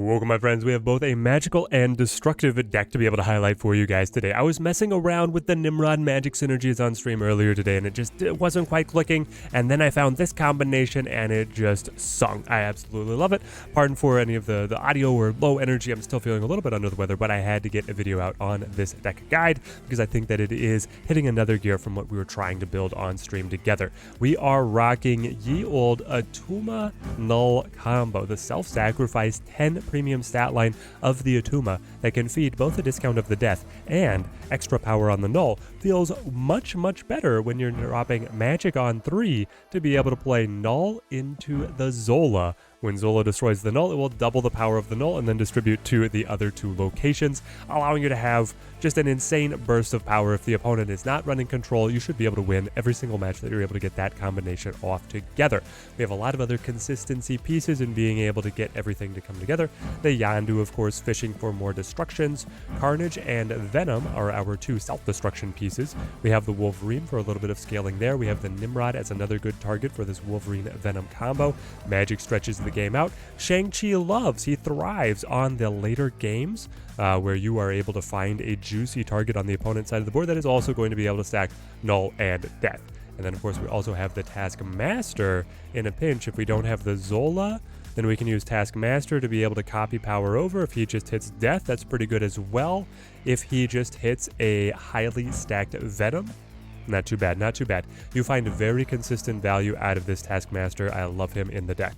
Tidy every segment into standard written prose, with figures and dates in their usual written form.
Welcome, my friends. We have both a magical and destructive deck to be able to highlight for you guys today. I was messing around with the Nimrod magic synergies on stream earlier today, and it wasn't quite clicking. And then I found this combination, and it just sung. I absolutely love it. Pardon for any of the audio or low energy. I'm still feeling a little bit under the weather, but I had to get a video out on this deck guide because I think that it is hitting another gear from what we were trying to build on stream together. We are rocking Ye Olde Attuma Null combo, the self-sacrifice 10 premium stat line of the Attuma that can feed both a discount of the death and extra power on the null. Feels much better when you're dropping magic on 3 to be able to play null into the Zola. When Zola destroys the null, it will double the power of the null and then distribute to the other 2 locations, allowing you to have just an insane burst of power. If the opponent is not running control, you should be able to win every single match that you're able to get that combination off together. We have a lot of other consistency pieces in being able to get everything to come together. The Yondu, of course, fishing for more destructions. Carnage and Venom are our 2 self-destruction pieces. We have the Wolverine for a little bit of scaling there. We have the Nimrod as another good target for this Wolverine-Venom combo. Magic stretches the game out. Shang-Chi loves, he thrives on the later games where you are able to find a juicy target on the opponent's side of the board that is also going to be able to stack null and death. And then, of course, we also have the Taskmaster in a pinch. If we don't have the Zola, then we can use Taskmaster to be able to copy power over. If he just hits death, that's pretty good as well. If he just hits a highly stacked Venom, not too bad, not too bad. You find very consistent value out of this Taskmaster. I love him in the deck.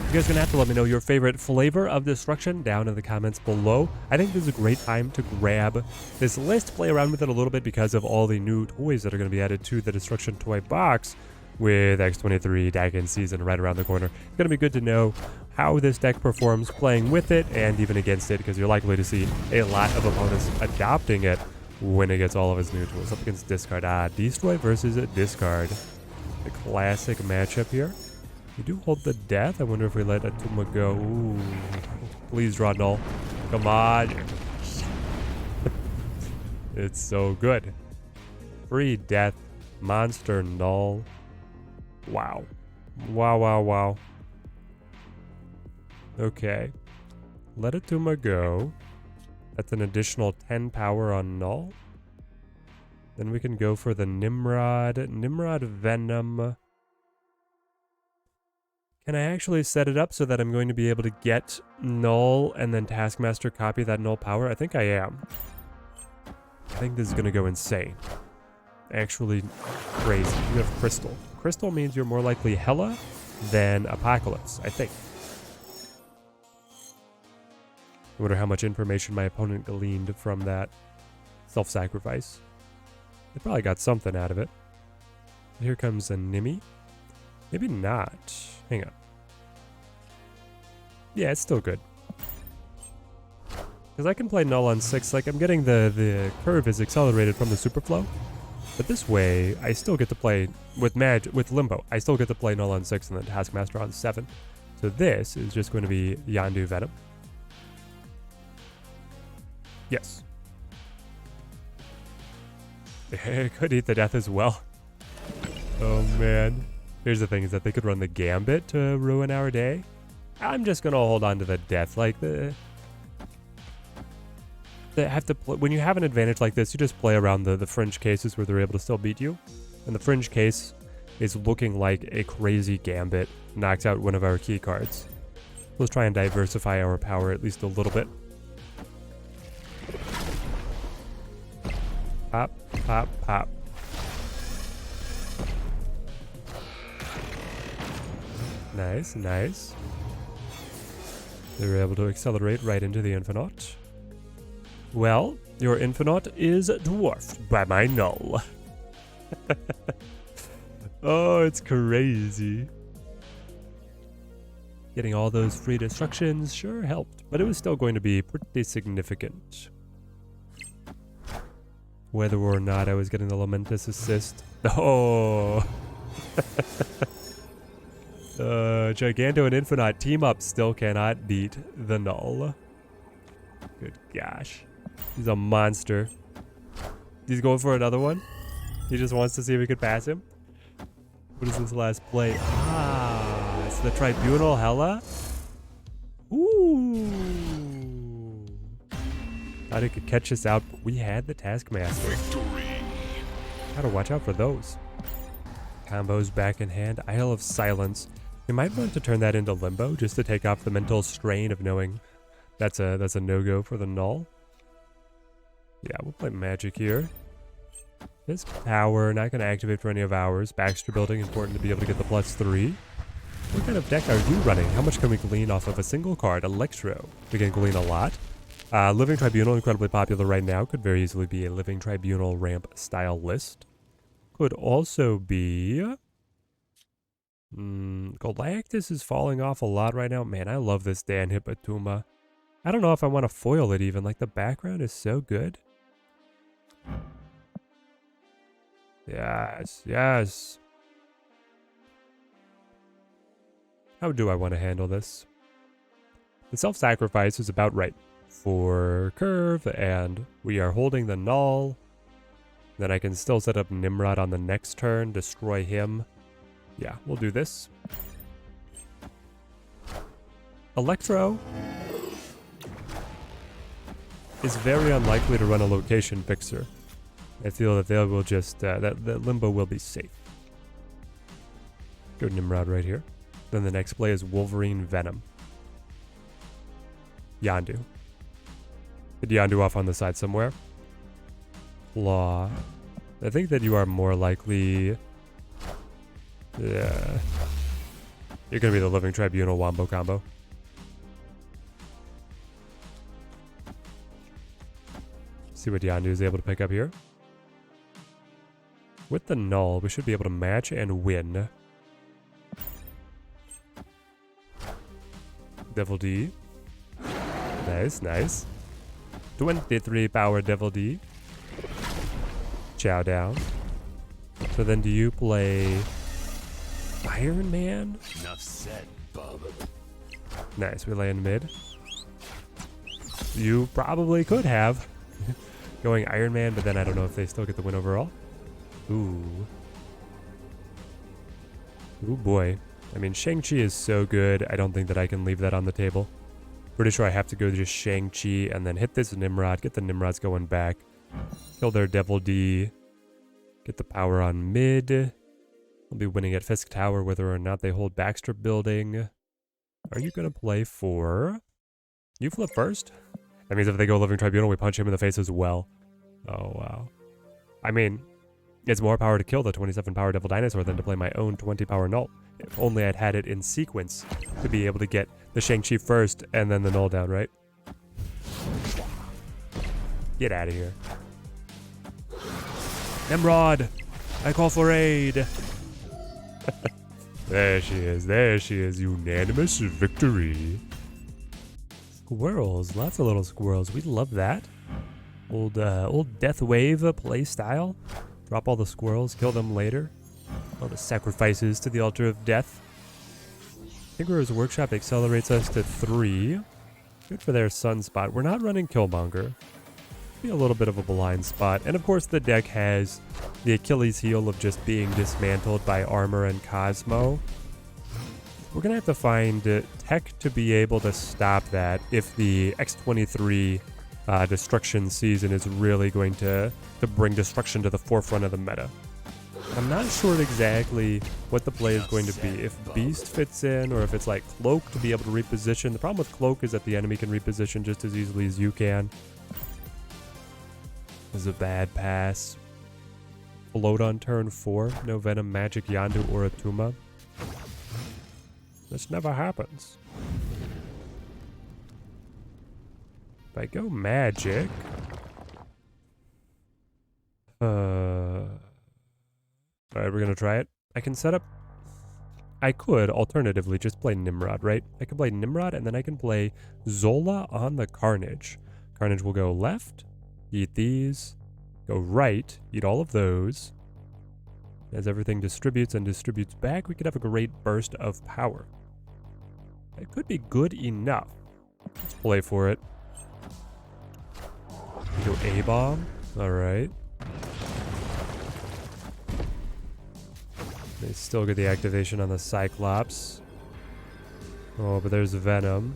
You guys are gonna have to let me know your favorite flavor of destruction down in the comments below. I think this is a great time to grab this list, play around with it a little bit because of all the new toys that are gonna be added to the destruction toy box with X23 Dagon season right around the corner. It's gonna be good to know how this deck performs playing with it and even against it, because you're likely to see a lot of opponents adopting it when it gets all of its new tools. Up against discard. Destroy versus discard. The classic matchup here. We do hold the death. I wonder if we let Attuma go. Ooh. Please draw null. Come on. It's so good. Free death. Monster null. Wow. Wow. Okay. Let Attuma go. That's an additional 10 power on null. Then we can go for the Nimrod. Nimrod Venom. Can I actually set it up so that I'm going to be able to get null and then Taskmaster copy that null power? I think I am. I think this is going to go insane. Actually crazy. You have Crystal. Crystal means you're more likely Hela than Apocalypse, I think. I wonder how much information my opponent gleaned from that self-sacrifice. They probably got something out of it. Here comes a Nimi. Maybe not. Hang on. Yeah, it's still good. Because I can play null on 6. Like, I'm getting the curve is accelerated from the Superflow. But this way, I still get to play with Limbo. I still get to play null on 6 and then Taskmaster on 7. So this is just going to be Yondu Venom. Yes. It could eat the death as well. Oh, man. Here's the thing, is that they could run the Gambit to ruin our day. I'm just going to hold on to the death. Like, they have to when you have an advantage like this, you just play around the fringe cases where they're able to still beat you. And the fringe case is looking like a crazy Gambit knocks out one of our key cards. Let's try and diversify our power at least a little bit. Pop, pop, pop. Nice, nice. They were able to accelerate right into the Infinite. Well, your Infinite is dwarfed by my null. Oh, it's crazy. Getting all those free destructions sure helped, but it was still going to be pretty significant. Whether or not I was getting the Lamentus assist. Oh! Giganto and Infinite team up still cannot beat the null. Good gosh. He's a monster. He's going for another one. He just wants to see if we could pass him. What is this last play? the Tribunal Hela. Ooh. Thought it could catch us out, but we had the Taskmaster. Victory. Gotta watch out for those. Combos back in hand. Isle of Silence. You might want to turn that into Limbo just to take off the mental strain of knowing that's a no-go for the null. Yeah, we'll play Magic here. This power, not going to activate for any of ours. Baxter building, important to be able to get the +3. What kind of deck are you running? How much can we glean off of a single card? Electro. We can glean a lot. Living Tribunal, incredibly popular right now. Could very easily be a Living Tribunal ramp style list. Could also be... Galactus is falling off a lot right now. Man, I love this Dan Hipatuma. I don't know if I want to foil it even. Like, the background is so good. Yes, yes. How do I want to handle this? The self-sacrifice is about right for curve, and we are holding the null. Then I can still set up Nimrod on the next turn, destroy him. Yeah, we'll do this. Electro is very unlikely to run a location fixer. I feel that they will just, that Limbo will be safe. Go Nimrod right here. Then the next play is Wolverine Venom. Yondu. Get Yondu off on the side somewhere. Claw. I think that you are more likely... Yeah. You're gonna be the Living Tribunal Wombo combo. See what Yondu is able to pick up here. With the null, we should be able to match and win. Devil D. Nice, nice. 23 power Devil D. Chow down. So then do you play Iron Man? Enough said, bub. Nice, we lay in mid. You probably could have going Iron Man, but then I don't know if they still get the win overall. Ooh. Ooh boy. I mean, Shang-Chi is so good, I don't think that I can leave that on the table. Pretty sure I have to go just Shang-Chi and then hit this Nimrod, get the Nimrods going back, kill their Devil D, get the power on mid. I'll be winning at Fisk Tower whether or not they hold Baxter building. Are you going to play for... You flip first? That means if they go Living Tribunal, we punch him in the face as well. Oh, wow. I mean, it's more power to kill the 27 power Devil Dinosaur than to play my own 20 power Null. If only I'd had it in sequence to be able to get the Shang-Chi first and then the Null down, right? Get out of here. Nimrod! I call for aid! There she is, there she is. Unanimous victory. Squirrels, lots of little squirrels. We love that. Old Death Wave play style. Drop all the squirrels, kill them later. All the sacrifices to the altar of death. Tinkerer's Workshop accelerates us to 3. Good for their sunspot. We're not running Killmonger. Be a little bit of a blind spot. And of course the deck has the Achilles heel of just being dismantled by Armor and Cosmo. We're going to have to find tech to be able to stop that if the X-23 destruction season is really going to bring destruction to the forefront of the meta. I'm not sure exactly what the play is going to be. If Beast fits in or if it's like Cloak to be able to reposition. The problem with Cloak is that the enemy can reposition just as easily as you can. This is a bad pass. Float on turn 4. No Venom, Magic, Yondu, or Atuma. This never happens. If I go Magic... Alright, we're gonna try it. I can set up... I could, alternatively, just play Nimrod, right? I can play Nimrod, and then I can play Zola on the Carnage. Carnage will go left, eat these, go right, eat all of those. As everything distributes and distributes back, we could have a great burst of power. It could be good enough. Let's play for it. Go A-bomb. Alright. They still get the activation on the Cyclops. Oh, but there's Venom.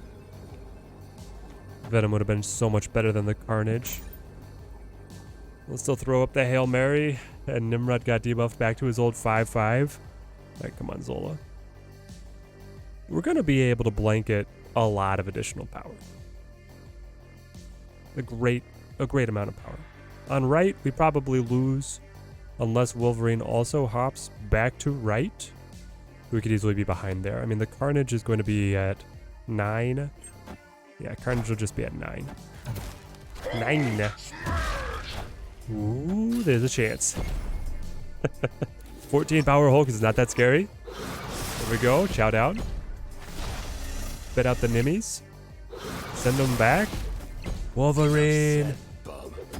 Venom would have been so much better than the Carnage. We'll still throw up the Hail Mary, and Nimrod got debuffed back to his old 5-5. Alright, come on, Zola. We're going to be able to blanket a lot of additional power. A great amount of power. On right, we probably lose unless Wolverine also hops back to right. We could easily be behind there. I mean, the Carnage is going to be at 9. Yeah, Carnage will just be at 9. 9. Ooh, there's a chance. 14 power Hulk is not that scary. There we go. Chow down. Spit out the Nimmies. Send them back. Wolverine.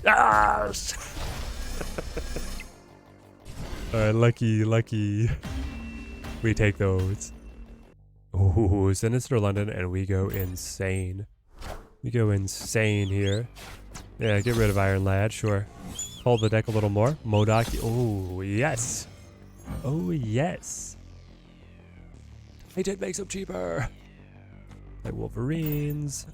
Ah! Alright, lucky. We take those. Ooh, Sinister London, and we go insane. We go insane here. Yeah, get rid of Iron Lad, sure. Hold the deck a little more. MODOK. Oh, yes. Oh, yes. I did make some cheaper. Like Wolverines.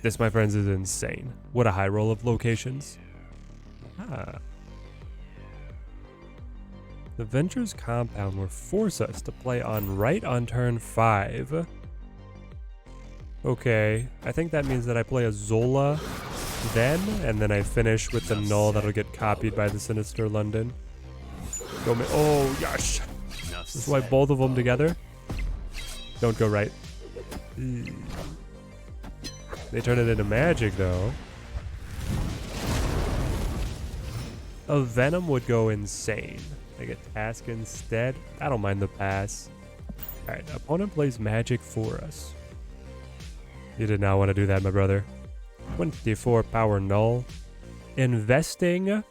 This, my friends, is insane. What a high roll of locations. Ah. The Venture's Compound will force us to play on right on turn 5. Okay, I think that means that I play a Zola then, and then I finish with the Null that'll get copied by the Sinister London. Go oh, yes! Just wipe both of them together. Don't go right. They turn it into magic, though. A Venom would go insane. I get Task instead. I don't mind the pass. Alright, opponent plays magic for us. You did not want to do that, my brother. 24 power Null. Investing,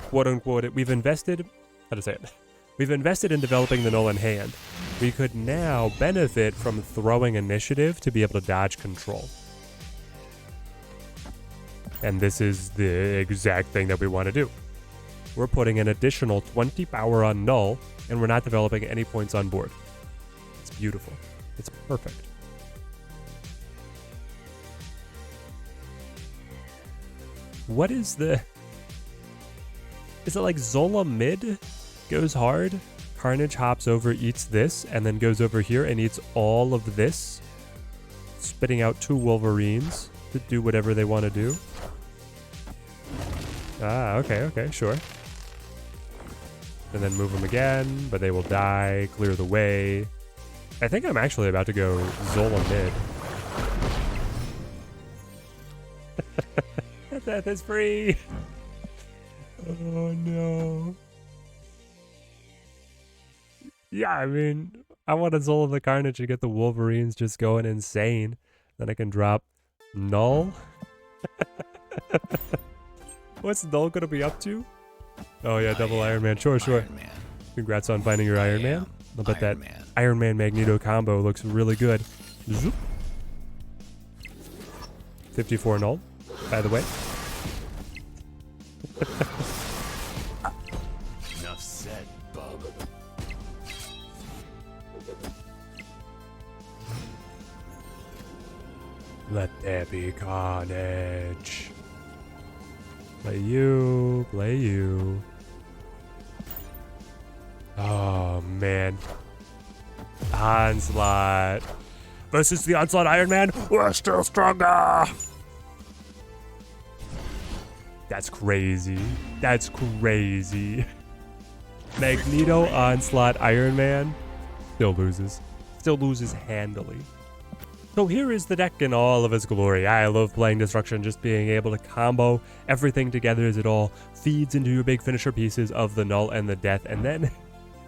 quote unquote, we've invested, how to say it? We've invested in developing the Null in hand. We could now benefit from throwing initiative to be able to dodge control. And this is the exact thing that we want to do. We're putting an additional 20 power on Null, and we're not developing any points on board. It's beautiful. It's perfect. What is the... Is it like Zola mid goes hard? Carnage hops over, eats this, and then goes over here and eats all of this, spitting out 2 Wolverines to do whatever they want to do. Ah, okay, sure. And then move them again, but they will die, clear the way. I think I'm actually about to go Zola mid. Death is free! Oh no. Yeah, I mean, I want to Zola the Carnage to get the Wolverines just going insane. Then I can drop Null. What's Null gonna be up to? Oh yeah, double Iron Man. Sure. Iron Man. Congrats on finding your Iron Man. I'll bet that Iron Man Magneto combo looks really good. Zoop. 54 Null, by the way. Enough said, bub. Let there be carnage. Play you. Oh man. Onslaught. Versus the Onslaught Iron Man. We're still stronger. That's crazy. That's crazy. Magneto, Onslaught, Iron Man. Still loses. Still loses handily. So here is the deck in all of its glory. I love playing Destruction, just being able to combo everything together as it all feeds into your big finisher pieces of the Null and the Death. And then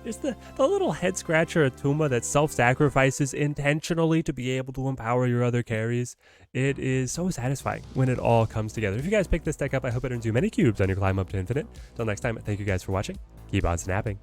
there's the little head scratcher Atuma that self-sacrifices intentionally to be able to empower your other carries. It is so satisfying when it all comes together. If you guys pick this deck up, I hope it earns you many cubes on your climb up to infinite. Till next time, thank you guys for watching. Keep on snapping.